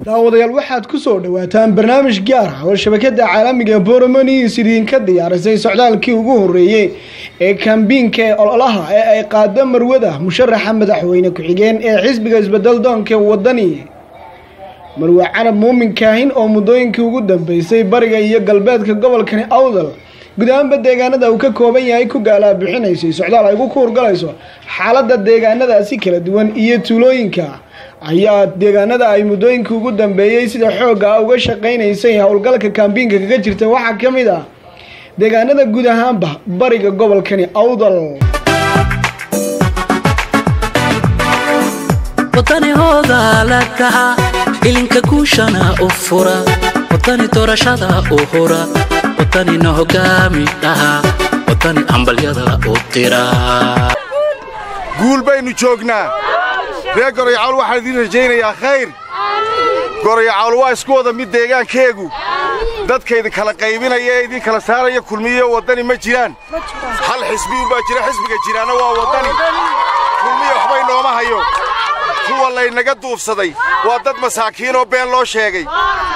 daawadayaal waxaad ku soo dhawaataan barnaamij gaar ah oo shabakada caalamiga Boromani sidinka diyaarisay socdaalkii ugu horeeyay ee kambiinka ololaha ee ay qaado marwada musharaxa madaxweyne ku xigeen ee xisbiga isbedel doonka wadani marwa Canab Muumin Kaahin oo mudooyinkii ugu dambeysay bariga iyo galbeedka gobolka Awdal gudaanba deegaanada uu ka kooban yahay ku gaala bixinaysay socdaal ay ku horgalayso xaaladda deegaanadaasi kala duwan iyo tuulooyinka ayaa deegaanada ay mudooyinkii ugu dambeeyay sida xooga uga shaqeynaysay hawlgalka kambiinka kaga jirta waxa kamid ah deegaanada guud ahaanba bariga gobolkani Awdal wadani hooda la kaca ilinka kuushana u fura wadani doorashada u hura wadani no hogaami dhaha wadani ambalyada u tira guul baynu joognaa reer Gorayaal waxaan idin rajaynayaa khayr Gorayaal waa isku wada mid deegaankeegu dadkayda kala qaybinaya ee idin kala saaraya kulmiye wadani ma jiraan hal xisbi u baa jira xisbiga jiraana waa wadani kulmiye waxbay nooma hayo kuwa laynaga duufsaday waa dad masaakiin oo been loo sheegay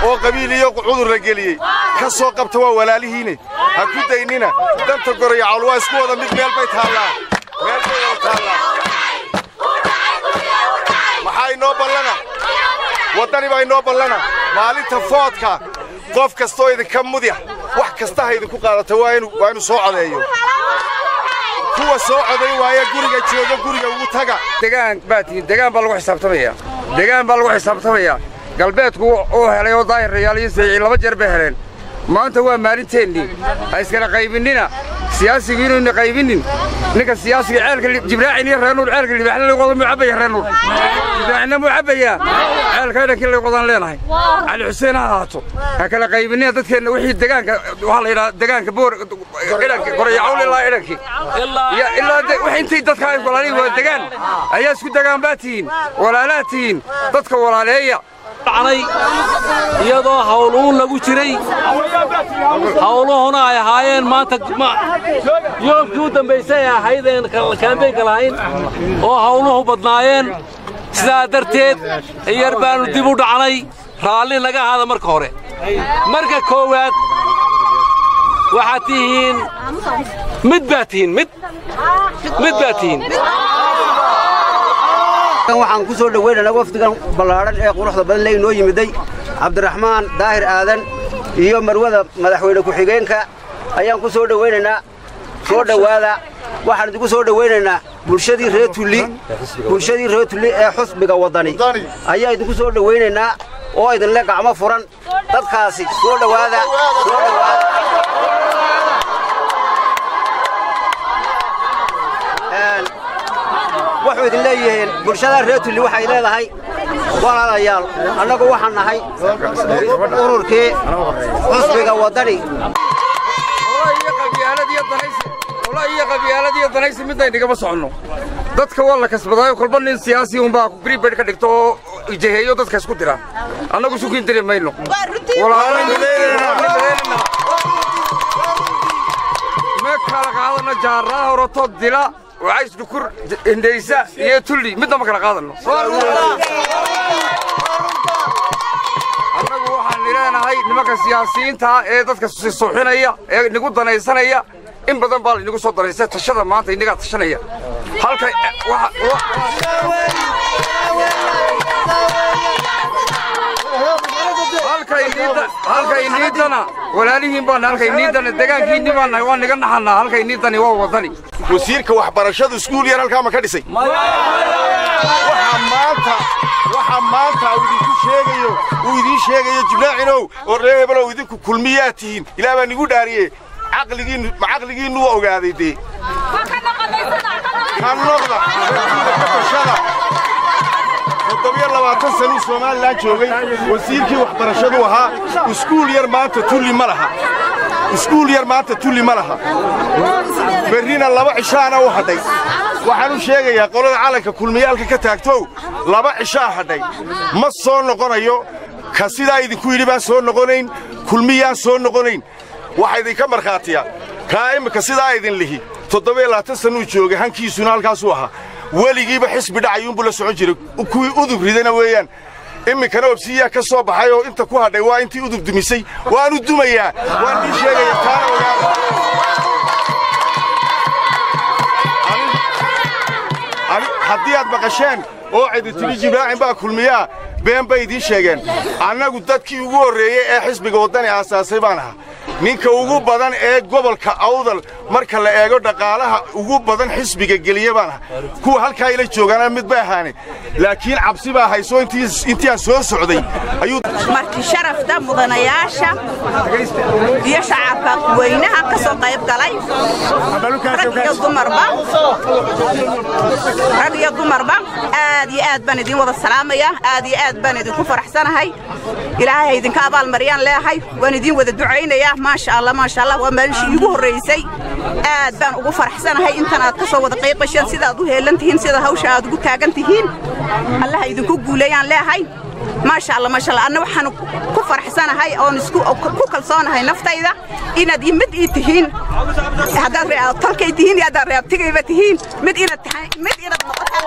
oo qabiil iyo cudur la geliyay ka soo qabta waa walaalihiina ha ku daynina danta Gorayaal waa isku wada mid meel bay taallaa maxay noo ballana wadani bay noo ballana maalinta foodka qof kastoo idinka mudya wax kasta ha idinku qaadato waa inuu soo codeeyo kuwa soo coday waaya guriga jooga guriga ugu taga deegaan baa lagu xisaabtamaya galbeedku oo helay oo daayirayaal iyo saciid laba jeer bay heleen maanta waa maalinteennii ha iskala qaybinina siyaasigu inuu qaybinin ninka siyaasiga ceelka jibraaciin iyo reenuur ceelka libaxna lagu wada mucabaya reenuur jibraacina mucabaya ceelka dhankii lagu wadan leenahay cali xuseen ha haato ha kala qaybinina dadkeena wixii deegaanka waxa la yiraahdaa deegaanka boor idanka Gorayaal ilaa idanki ilaa wixii intii dadka ay walaalihi waa deegaan ayaa isku deegaan baatiin walaalaatiin dadka walaaleeya iyadoo hawluun lagu jiray hawluhuna ay ahaayeen maanta yoomkii u dambaysay ahaydeen kaambeynka lahayn oo hawluhu badnaayeen sidaa darteed yar baanu dib u dhacnay raalli naga ahaada marka hore marka koowaad waxaad tihiin mid baad tihiin waxaan ku soo dhaweynaynaa wafdigan ballaaran ee quruxda badan ee inoo yimiday Cabdiraxmaan Daahir Aadan iyo marwada madaxweyne ku xigeenka ayaan ku soo dhaweynaynaa soo dhawaada waxaan idinku soo dhaweynaynaa bulshadii reer Tulli ee xusbiga wadani ayaa idinku soo dhaweynaynaa oo idin la gacmo furan dadkaasi soo dhawaada waxay idin leeyihiin bulshada reer Tulli waxay leedahay walaalayaal annagu waxaan nahay ururkii xusbiga wadani iyo qabyaaladii danaysi midna inagama socono dadka waa la kasbadaayo kolba nin siyaasi unbaa prepaid ka dhigto oo jeheeyo dadka isku dira annagu isu kiin dareemayno ma kala qaadana jaaraa horoto dila وعايز دكور إنديسا يتولي متى ما كان قادنا. أنا جوا حنيرنا هاي نمك السياسيين تا تذكر الصحيين هي نقول دنيسنا هي إن بدن بالي نقول صوت دنيسة تشرب ما أنت نقول تشرب هي. هالك هالك ينيدنا ولا ليهم بان هالك ينيدنا دكان كيني بان نوان نقولنا حنا هالك ينيدنا هو وطني وسيرك وحبرشة سكول يا رالك ما كديسي وحمانتا ويدي شيء جبلاعينو وريبلو ويدي كل مياتين إلى ما نقول داريه عقلين نو أوجادي دي كان نقطة طبيعي الله واتنسني سومال لا جوجي وسيرك وحبرشة وها سكول يا رمانتا تولي مالها برينا لبا عشانا وحدي waxaanu sheegayaa qolada caalanka kulmiyaalka ka taagto laba cishaa haday ma soo noqonayo ka sida idinku yiri baa soo noqonayn kulmiyaan soo noqonayn waxa idinka marxaatiya ka sida idin lihi 7 sano joogay hankiisuna halkaas u ahaa waligiiba xisbi dhacayuun buu la socon jiray kuwii udub ridana weeyaan iminkana obsiyaa ka soo baxay oo inta ku hadhay waa intii udub dumisay waanu dumayaa waan ii sheegaya taana ogaada haddii aad maqasheen oo ciditiri jibraacin baa kulmiyaa been bay idiin sheegeen annagu dadkii ugu horreeyey ee xisbiga waddani aasaasay baan ahaa ninka ugu badan ee gobolka awdal marka la eego dhaqaalaha ugu badan xisbiga geliye baan ahaa kuwa halkaa ila joogaana mid bay ahaane laakiin cabsi baa hayso intii aan soo socday ayuu markii sharafta mudanayaasha iyo shacabka weynaha ka soo qayb galay rag iyo dumarba aad iyo aad baan idin wada salaamaya aad iyo aad baan idinku faraxsanahay ilaahay idinka abaal mariyaan leeyahay waan idin wada ducaynayaa ما شاء الله ومالشي يجو الرئيسي آد بان ugu faraxsanahay intan aad ka soo wada qayb qasheen sida aad u heelantihiin sida hawsha aad ugu taagantihiin Allah idinku guuleeyaan leeyahay ما شاء الله أنا waxaan ku faraxsanahay oo isku ku kalsoonahay naftayda inaad yimid tihiin hadaad reead talkay tihiin ya hadaad reead tigayba tihiin mid inaad noqotaan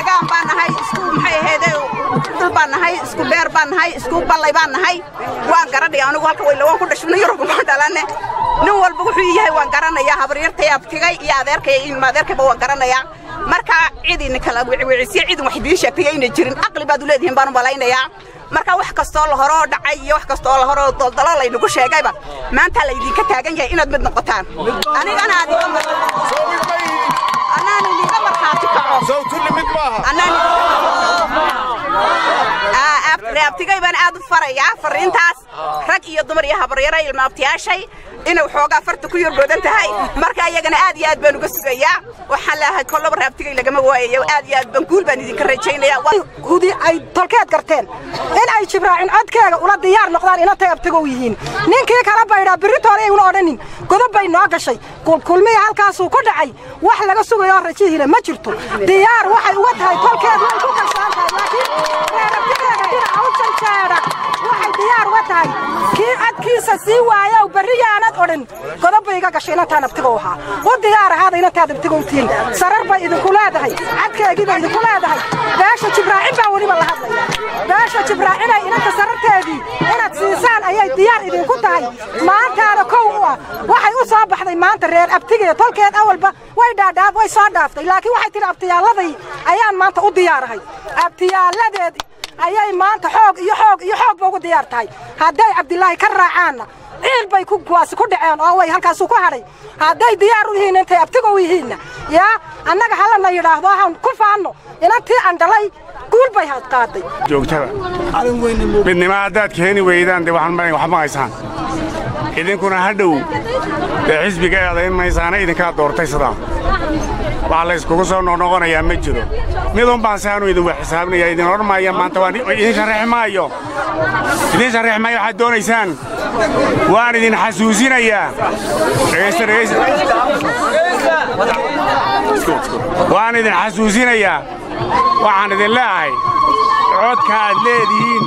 degaan baan nahay isku maxay ahaydee dul baan nahay isku beer baan nahay isku ballay baan nahay waan garanaya anigu halka way lawaan ku dhashmay Yurub ma dalane nin walba wuxuu yahay waan garanaya habaryartay abtigay iyo adeerkay in maadeerkayba waan garanaya marka cidina kala wiciisay cid wax diin sheegtay inay jirin aqli baad u leedihiin baan u malaynaya marka wax kasto la horo dhacay iyo wax kasto la horo daldalo la inagu sheegayba maanta la idinka taagan yahay inaad mid noqotaan anigana aad iga أنا اللي قبل خاطبه. صوت كل مد معها. أنا رابطي بان عاد فريا فرينتاس رجع يضمر يا هبريرة المابتيا شيء إنه حوجا فرت كير بدن تهاي مركا يجنا عادي عاد بنو قصية وحلاها كل برابطي لقى مواعي وعادي عاد بنقول بني ذكر رجعين يا ودي أي تركات قرتين إن أي شبراعين عاد كذا ولا ديار نقدر إن تبتقويين نين كي كلا بيرا بريتوري ونورنين كذا بيناق شيء كل مية هالكاسو كل عي وحلا قصوا يا رجيه لما جرتوا ديار واحد وتهاي تركات ما يكون كسان لكن waxay diyaar u tahay kii adkiisa si waaya oo bariyaanad oran qodobeyga gasheena taanabtiga waxa oo diyaar ahaada ina taadabtigoontiin sarar ba idinku leedahay adkeegiba idinku leedahay baasha jibraacin baa wali la hadlaya baasha jibraacin ay inta sararteedii inaad siisaan ayay diyaar idinku tahay maantaada kow waxay u soo baxday maanta reer abtiga tolkeed awalba way dhaadhaab way soo dhaaftay laakiin waxay tiri abtiyaaladii ayaan maanta u diyaarahay abtiyaaladeedii ayay maanta xoog ugu diyaar tahay haday Cabdilaahi ka raacaana ciil bay ku kuwaasi ku dhaceen oo way halkaas ku haray haday diyaar u yihiin intay abtiga u yihiin ya annaga halana yiraahdo waxaan ku faano inantii aan dhalay guul bay had qaaday joogtada midnimo hadaad keeni weydaan waxaan maray wax ma haysan idinkuna hadhow xisbiga eedayn maysaana idinka doortay sidaa waxa la isku soo noqonayaa ma jiro midon baan saanu idin wax xisaabnaya idin hormaaya maanta waan idin sharax maayo waxa doonaysaan waan idin xasuusinayaa waan idin xasuusinayaa waxaan idin leeyahay codka aad leedihiin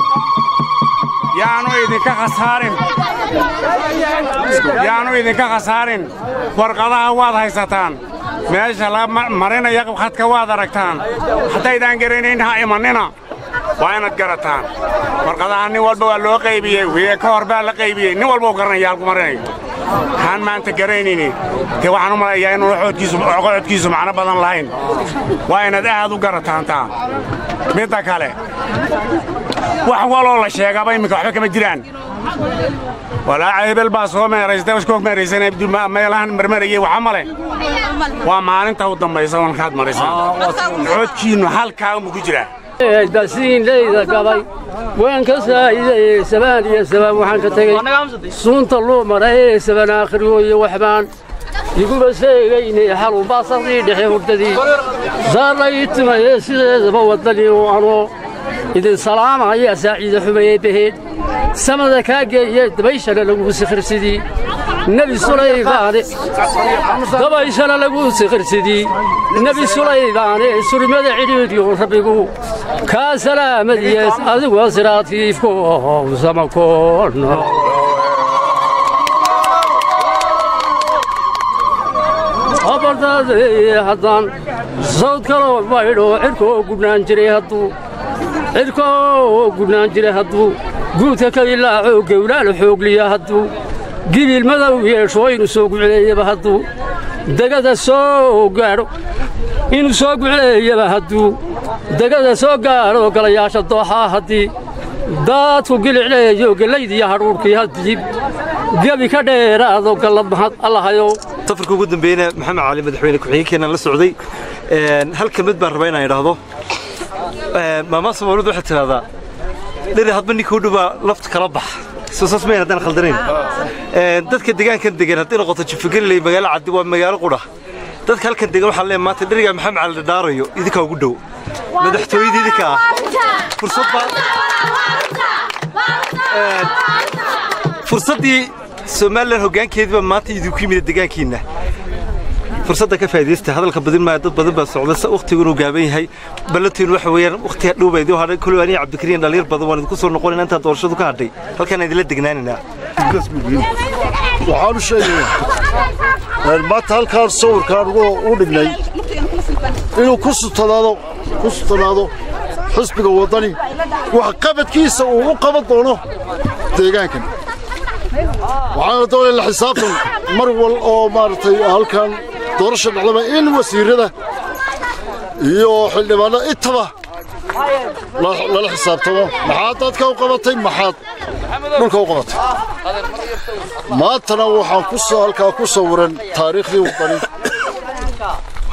yaanu idinka khasaarin warqadaha waad haysataan meesha la marinaya khadka waad aragtaan hadaydaan garanayn ha imanina waa inaad garataan warqadaha nin walba waa loo qaybiyey wiiga ka hor baa la qaybiyey nin walba uu garanaya halku marinayo kaan maanta garanaynin te waxaan u malayaa inuu codkiisu macno badan lahayn waa inaad aad u garataan taa midda kale wax waloo la sheegaba iminka waxba kama jiraan ولا عيب الباصو ما رئيس دوش كوك ما رئيسنا يبدو ما يلهن مرمرية وحمله وما أنت ودم بيسون خاد مريسان عود كينو حال كاو مكجرة داسين ليدا قباي وين كسا سبان يا سبان وحن كتجي صون طلوا مرة سبان آخر وحبان يقول بس جيني حلو باصري دحين وبتدي صار يتما يسير بوطني وعنو إذا سلام عليا سعيد حميد بهيد سمد كاجي دبيشنا لو سخر سيدي النبي سليمان دبيشنا لو سخر سيدي النبي سليمان سوري ماذا عيد ربيكو كسلام ديس هذا وصراتي فوق سمكون bartaadee haddaan sawd kaloo baydho cirkoo gudhnaan jiray hadduu guudka ka ilaaco gowlaal xoogliya hadduu gibil madow yeesho inuu soo gucleeyaba hadduu degada soo gaadho inuu soo gucleeyaba hadduu degada soo gaadho galayaasha dooxaa haddii daadku gilicleeyo gelaydiyo hadhuurkii haddii gebi ka dheeraado galabmahad allahayow safarka ugu dambeeyna maxamed cali madaxweyne ku-xigeenkeenan la socday hal kelmad baan rabaa inaan idhaahdo maama Soomaalidu waxay tiraahdaa dhiri hadba ninkuu dhubaa lafta kala bax soo saasmeen haddaan khaldanayn dadka deegaankan degan haddii noqoto Jufagalley magaalo cadi waa magaalo qudha dadka halkan degan waxaa leeyahay maanta dhiriga maxamed cali dhaarayo idinka ugu dhow madaxtooyadii idinka fursadii Soomaaliland hoggaankeedba maanta idinku yimid deegaankiina fursadda ka faa'iideysta hadalka badin ma dad badan baa socda waqtigu gaaban yahay balantiin waxa weeyaan waqtiga dhowbaydo hada kullu ani Cabdikariin dhaliir badan waan ku soo noqonayna inta doorashadu ka hadhay halkan idin la degnaanina waxaan u sheegayaa maanta halkaan sawirkaan u dhignay inuu ku sutanaado xisbiga wadani wax qabadkiisa uu u qaban doono deegaankan waxaan doonay la xisaabtan mar wal oo maartay halkan doorasho dhacdaba in wasiirada iyo xildhibaanada intaba la xisaabtamo maxaad dadka u qabatay maxaad dhulka u qabatay maantana waxaan halkaa ku sawiran taariikhdii wadani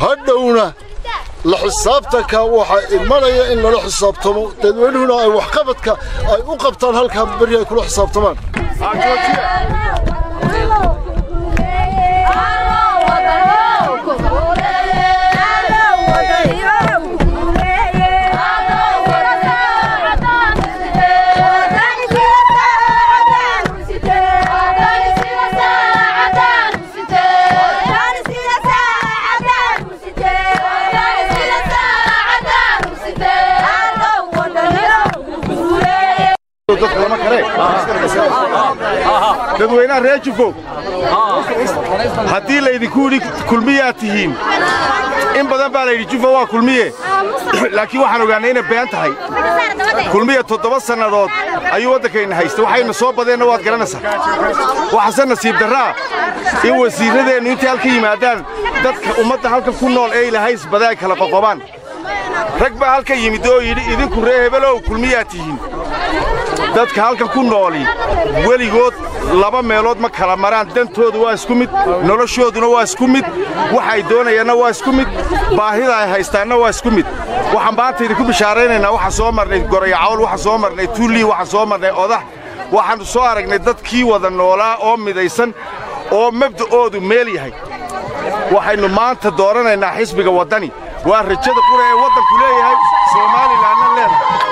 hadhowna la xisaabtanka waxa imanaya in lala xisaabtamo dadweynuhuna ay wax qabadka ay u qabtaan halkaa bari ay kula xisaabtamaan dadweynaha reer Jufo haddii laydinku yidhi kulmiyaad tihiin in badan baa layidhi Jufo waa kulmiye laakiin waxaan ogaanay inay been tahay kulmiye 7 sannadood ayuu waddankayna haystay waxayna soo badeenna waad garanaysaa waxaase nasiib darraa in wasiiradeennu intay halka yimaadaan dadka ummadda halka ku nool ee ilahays badaa kala qoqobaan rag baa halka yimid oo yidhi idinku ree hebelow kulmiyaad tihiin dadka halka ku nooli weligood laba meelood ma kala maraan dantoodu waa isku mid noloshooduna waa isku mid waxay doonayaanna waa isku mid baahida ay haystaanna waa isku mid waxaan maanta idinku bishaaraynaynaa waxa soo marnay Gorayacawl waxa soo marnay Tuuli waxa soo marnay Odax waxaan soo aragnay dadkii wada noolaa oo midaysan oo mabda'oodu meel yahay waxaynu maanta dooranaynaa xisbiga wadani waa rajada qura ee waddanku leeyahay Soomaalilandna leedahay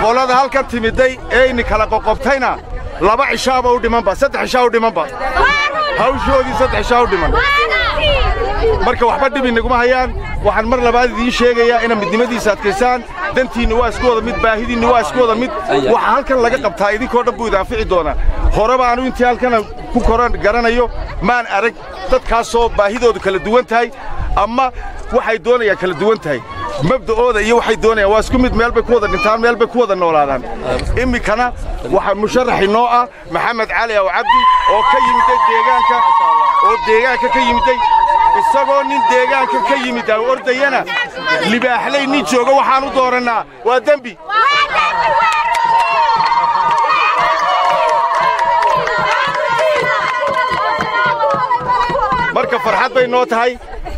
qolada halkan timiday ee kala qoqobtayna 2 cishaaba u dhimanba 3 cishaa u dhimanba hawshoodii 3 cishaa u dhiman marka waxba dhib inaguma hayaan waxaan mar labaad idiin sheegayaa in midnimadiisa adkaysaan dantiina waa isku wada mid baahidiina waa isku wada mid waxa halkan laga qabtaa idinkoo dhan buu idaafici doonaa horeba aanu intii halkan ku koran garanayo maan arag dadkaasoo baahidoodu kala duwan tahay ama waxay doonayaan kala duwan tahay mabda'ooda iyo waxay doonayaan waa isku mid meel bay ku wada dhintaan meel bay ku wada noolaadaan imikana waxa musharax inoo ah Maxamed Cali oo Cabdi oo ka yimid deegaanka ka yimid isagoo nin deegaanka ka yimid ordayana libaaxley nin jooga waxaan u dooranaa waa dambi marka farxad bay noo tahay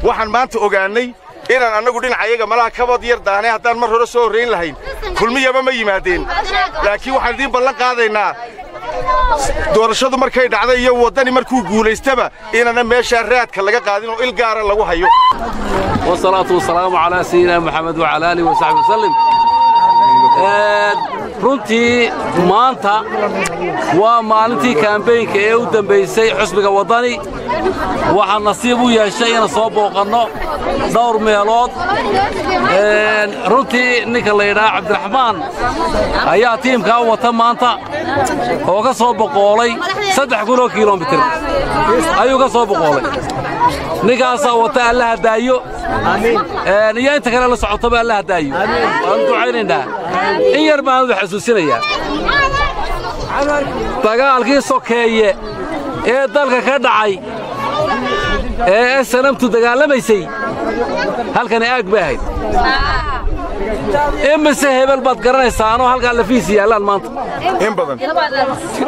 waxaan maanta ogaanay inaan anagu dhinacayaga malaha kabad yar daanay haddaan mar hore soo horeyn lahayn kulmiyaba ma yimaadeen laakiin waxaan idiin ballan qaadaynaa doorashadu markay dhacday iyo wadani markuu guulaystaba inana meesha raadka laga qaadin oo il gaar ah lagu hayo wasalaatu wasalaamu ala sayyidina Muhammad wa ala alihi wa sahbihi sallam runtii maanta waa maalintii kaambeynka ee u dambeysay xisbiga wadani waxaan nasiib u yeeshay inaan soo booqanno dhowr meelood runtii ninka la yidhaha cabdiraxmaan ayaa tiimkaa wata maanta oo ka soo boqoolay 3 kilomitir ayuu ka soo boqoolay ninkaasaa wata allaha daayo iyo inta kale la socotaba allaha daayo waan ducaynaynaa in yar baan u xasuusinayaa dagaalkii sokeeye ee dalka ka dhacay ee sanamtu dagaalamaysay halkan aag bay ahayd imise hebel baad garanaysaanoo halkaa lafiisi yaallaan maanta in badan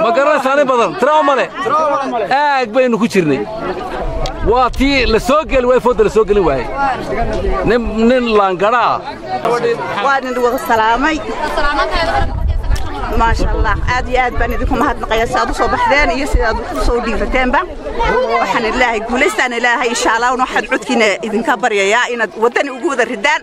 ma garanaysaan in badan tiraw male aag baynu ku jirnay waa tii la soo geli waay fooda la soo gelin waayey nin laangadhaa waa nin wada salaamay ما شاء الله عادي عاد بني ذيكم هاد نقيا سادو صباحدين iyo sidaad u soo dhiifateenba waxaan ilaahay guuleystaan ilaahay insha Allah waxaan codkina idinka baryayaa inaad wadani ugu wada ridaan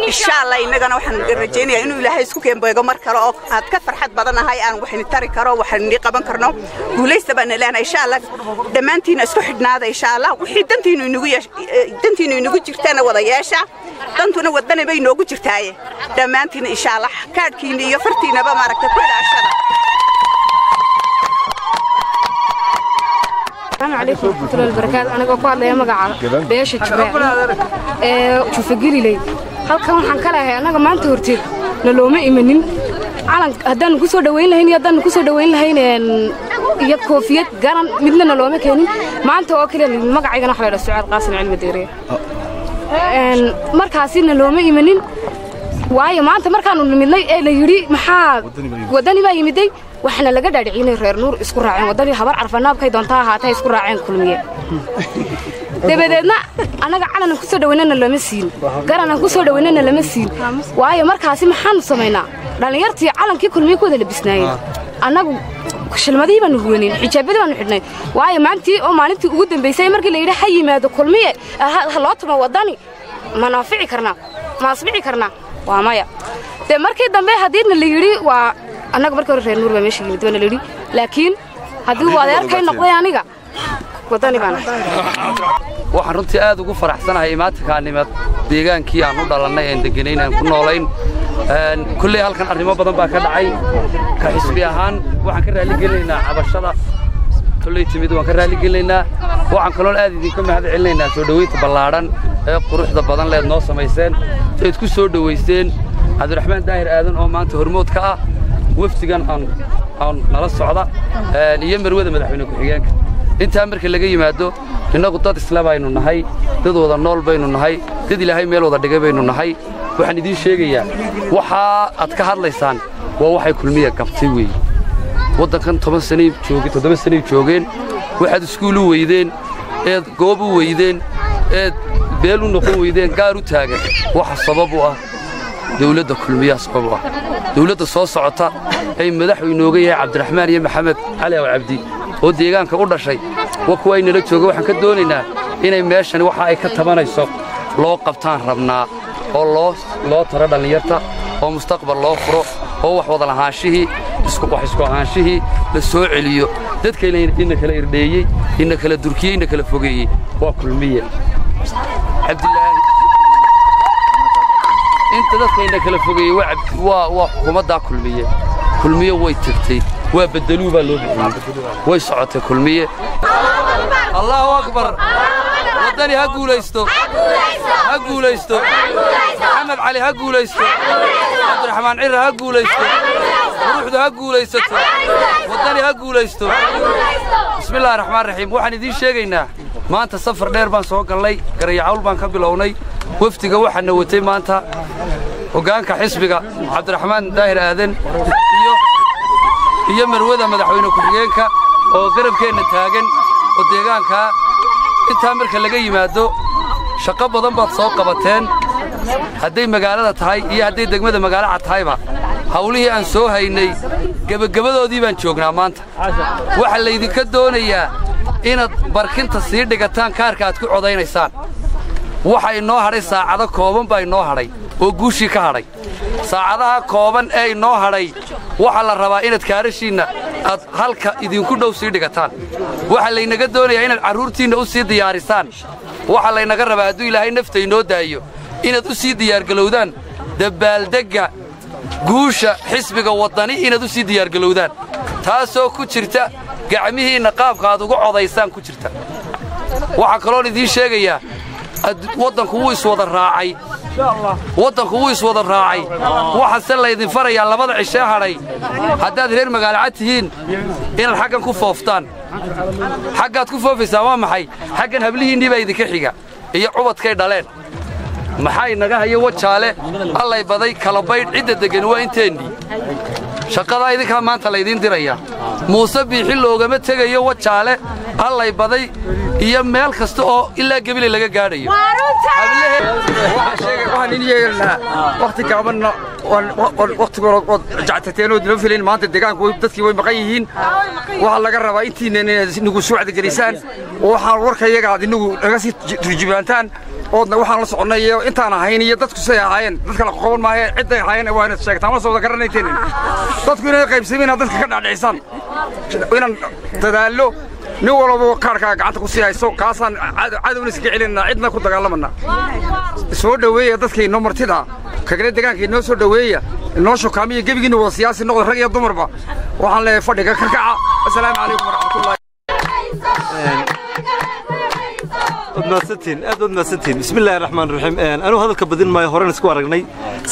insha Allah inagana waxaan rajaynayaa inuu ilaahay isku keenbeego mar kale oo aad ka farxad badanahay aan waxaan tari karo waxaan qaban karno guuleysta baan ilaahay insha Allah dhamaantiina isku xidhnaada insha Allah wixii dantiinu inagu jirtaan wada yeesha dantuna wadani bay noogu jirtaaye dhamaantiina insha Allah kaadkiina iyo fartiinaba maaragtay السلام عليكم ورحمة الله وبركاته أنا قاعد لي مقعد بيش تبع شوف قولي لي هل كم حنكله أنا ما أنت هرتي نلومي إيمانين على هدان كسر دوين لهين هدان كسر دوين لهين يكوفيت قارن مثلنا نلومي كهني ما أنت واكل المقعد أنا حلال السعر قاسم علم الديرية مركزين نلومي إيمانين waayo maanta markaanu nimidnay ee la yiri maxaa wadani baa yimiday waxna laga dhaadhicinay reer nuur isku raaceen wadani habar carfanaabkay doontaa ahaatay isku raaceen kulmiye dabadeedna anaga calanan ku soo dhaweynana lama siin garanan ku soo dhaweynana lama siin waayo markaasi maxaan sameeynaa dhalinyartii calankii kulmiye ku wada labisnaayeen anagu shilmadii baan huwanin xijaabadii baan xidhnay waayo maalintii ugu dambeysay markii la yiri ha yimaado kulmiye loo tumo wadani ma naafici karnaa ma asbici karnaa waa maya de markii dambe hadii la yiri waa anaga markii reer nuur baa meeshii yimid la yiri laakiin hadii uu adeerkay noqday aniga wadani baan waxaan runtii aad ugu faraxsanahay imaatikaanimad deegaankii aan u dhalanay ee deganaynan ku noolayn kulli halkan arrimo badan baa ka dhacay ka xisbi ahaan waxaan ka raali gelinaynaa cabashada kulli timid waan ka raali gelinaynaa waxaan kaloo aad idinka mahad celinaynaa soo dhaweynta ballaaran ee quruxda badan leed noo samayseen eed ku soo dhaweysteen cabdiraxmaan daahir aadan oo maanta hormood ka ah wafdigan aan nala socda iyo marwada madaxweyne ku-xigeenka intaa marka laga yimaado innagu dad isla baynu nahay dad wada nool baynu nahay dad ilaahay meel wada dhigay baynu nahay waxaan idiin sheegayaa waxa aad ka hadlaysaan waa waxay kulmiye qabtay weeye waddankan 7 sano joogeen waxaad iskuul u weydeen eed goob u weydeen eed beel u noqon weydeen gaar u taagan waxa sabab u ah dawladda kulmiye sabab u ah dawladda soo socota ay madaxweynooga yahay cabdiraxmaan iyo maxamed cali aw cabdi oo deegaanka u dhashay waa kuwa ay nala jooga waxaan ka doonaynaa inay meeshan waxa ay ka tabanayso loo qabtaan rabnaa oo loo taro dhalinyarta oo mustaqbal loo furo oo wax wada lahaanshihii isku ahaanshihii la soo celiyo dadka inna kala irdheeyey inna kala durkiyey inna kala fogeeyey waa kulmiye cabdilaahi inta dadka inna kala fogeeyey waa xukuumadda kulmiye way tagtay waa bedeluu baa loo bixiyey way socotay kulmiye allahu akbar wadani ha guulaysto maxamed cali ha guulaysto cabdiraxmaan cirra ha guulaysto ruuxda ha guulaysato wadani ha guulaysto bismillaahi raxmaan raxiim waxaan idiin sheegaynaa maanta safar dheer baan soo galnay garayacawl baan ka bilownay wafdiga waxaana watay maanta hoggaanka xisbiga cabdiraxmaan daahir aadan iyo marwada madaxweyne ku-xigeenka oo garabkeenna taagan oo deegaanka intaa marka laga yimaado shaqo badan baad soo qabateen hadday magaalada tahay iyo hadday degmada magaalaca tahayba hawlihii aan soo haynay gebagabadoodii baan joognaa maanta waxaa laydinka doonayaa inaad barkinta sii dhigataan kaarka aad ku codaynaysaan waxa inoo hadhay saacado kooban baa inoo hadhay oo guushii ka hadhay saacadaha kooban ee inoo hadhay waxaa la rabaa inaad kaarashiinna aad halka idinku dhow sii dhigataan waxa laynaga doonayaa inaad carruurtiinna u sii diyaarisaan waxa laynaga rabaa hadduu ilaahay nafta inoo daayo inaad u sii diyaargalowdaan dabaaldegga guusha xisbiga waddani inaad u sii diyaargalowdaan taasoo ku jirta gacmihiinna qaabka aad uga codaysaan ku jirta waxaa kaloon idiin sheegayaa waddanku wuu iswada raacay waxaase laydin farayaa labada cishee hadhay haddaad reer magaalacad tihiin inaad xaggan ku fooftaan xaggaad ku foofaysaan waa maxay xaggan hablihiinnii baa idinka xiga iyo cubadkay dhaleen maxay naga hayo wajaale allay baday kala baydh cidda deggan waa inteennii shaqadaa idinkaa maanta laydiin dirayaa muuse biixi loogama tegayo wajaale allay baday iyo meel kasta oo ilaa gebile laga gaadhayo waxaan in yeelnaa waqti gaabanna waqtigood jactateen oo dilo filayn maanta deegaanku dadkii way maqan yihiin waxaa laga rabaa intiina inagu suucda gelisaan oo waxaan warkayaga aad inagu naga sii turjubaantaan oodna waxaan la soconnay intaan ahayn iyo dadku say ahaayeen dadka la qoban maayo cidday ahaayeen waa inaad sheegtaan ma soo wada garanayteen dadku inay qaybsamin inaad dadka ka dhaadhicisaan inaan dadaallo nin walba kaarkaa gacanta ku sii hayso kaasaan cadowna iskaga celinaa cidna ku dagaalamana soo dhoweeya dadkii noo martida kagala deegaankii noo soo dhoweeya noo shokaamiya gebigiina wada siyaasi noqda rag iyo dumarba waxaan leeyahay fadhiga ka kaca assalaamu calaykum waraxmatullahi wadmaasantiin bismillaahi raxmaan raxiim anuu hadalka badin maayo horan isku aragnay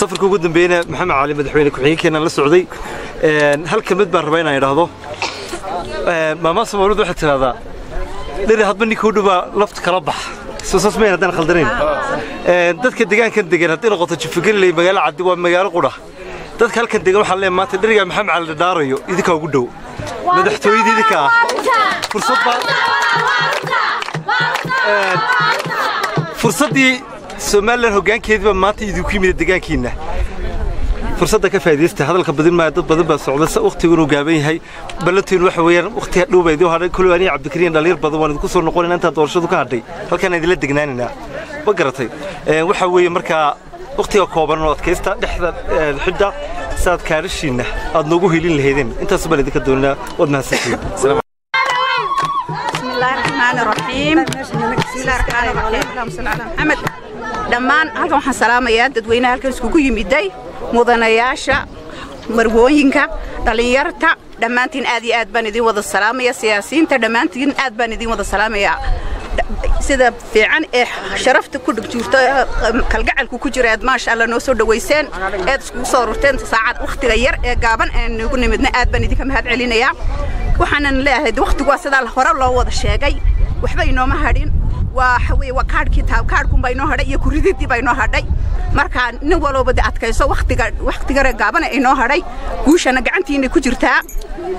safarka ugu dambeeyna maxamed cali madaxweyne ku-xigeenkeenan la socday hal kelmad baan rabaa inaan idhaahdo maamaa Soomaalidu waxay tiraahdaa dhiri hadba ninkuu dhubaa lafta kala bax soo sameeyay haddaan khaldanayn dadka deegaankan degan haddii noqoto Jifgeley magaalo cad waa magaalo qudha dadka halkan degan waxa leeyahay maanta dhiriga maxamed cali dhaarayo idinka ugu dhow madaxtooyadii idinka fursadii Soomaaliland hoggaankeedba maanta idinku yimid deegaankiina فرصة كفاية هذا بدل ما بدل بس عدسة أختي ونجابين هاي بلتين وحوير أختي دوبي دو هذا كل واني عبد الكريم دليل بدوان كسر نقول إن أنت تورشدو كهدي هل كان يدل دجناننا بقرتي وحوي مركا أختي وكوبر نوت كيستا نحذا الحدة ساد كارشينا أدنوجه لين الهيدين أنت سبلا ذيك الدنيا ودنا سكين سلام بسم الله الرحمن الرحيم بسم الله الرحمن الرحيم اللهم صل على محمد دمان هذا وحنا سلام يا ددوينا هلكن iskugu yimiday mudanayaasha marwooyinka dhalinyarta dhamaantiin aad iyo aad baan idin wada salaamaya siyaasiyiinta dhamaantiin aad baan idin wada salaamaya sida fiican ee sharafta ku dhigjirto kalgacalku ku jira aad maasha Allah noo soo dhaweyseen aad isku soo rurteen saacad waqtiga yar ee gaaban ee nagu nimidna aad baan idinka mahad celinaya waxaan leeyahay waqtigu waa sida hore loo wada sheegay waxba inooma hadhin وحوي وكارد كتاب كاركم بينه هذا يكوريدي بينه هذا مركا نقولوا بدي أتكلم وقت جرجابنا إنه هذا وش أنا قعنتي إني كجرتها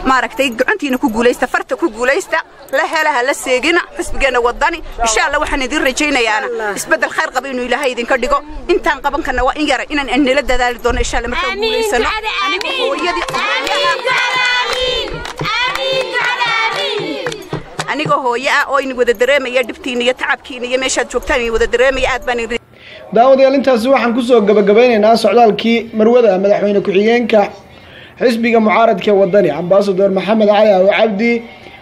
ما ركتي قعنتي إني كجوليستا فرت كجوليستا لا السجنة حسب جنا وضني إن شاء الله وحنا ندير رجينا يانا بس بدل خير قبل إنه إلهي يدين كرديكو أنت قبل كنا وإن جرى إن لدى ذلك دون إن شاء الله مركا كجوليسنا أنيقو هو يا أوين وذا درام يا دبتيني يا تعبكيني يا مشهد شوكتاني وذا درام يا أدباني daawadayaal intaas waxaan ku soo gabagabaynaynaa socdaalkii marwada madaxweyne ku-xigeenka xisbiga mucaaradka wadani ambassador maxamed cali aw cabdi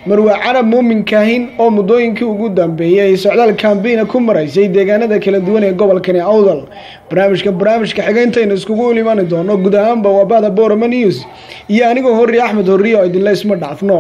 marwa carab muumin kaahin oo muddooyinkii ugu dambeeyay socdaal campaign ku maraysay deegaanada kala duwan ee gobolkani Awdal barnaamijka xigeenteena iskugu imaan doono guud ahaanba waabada Boromo News iyo anigoo Horri Axmed Horri oo idin la isma dhaafno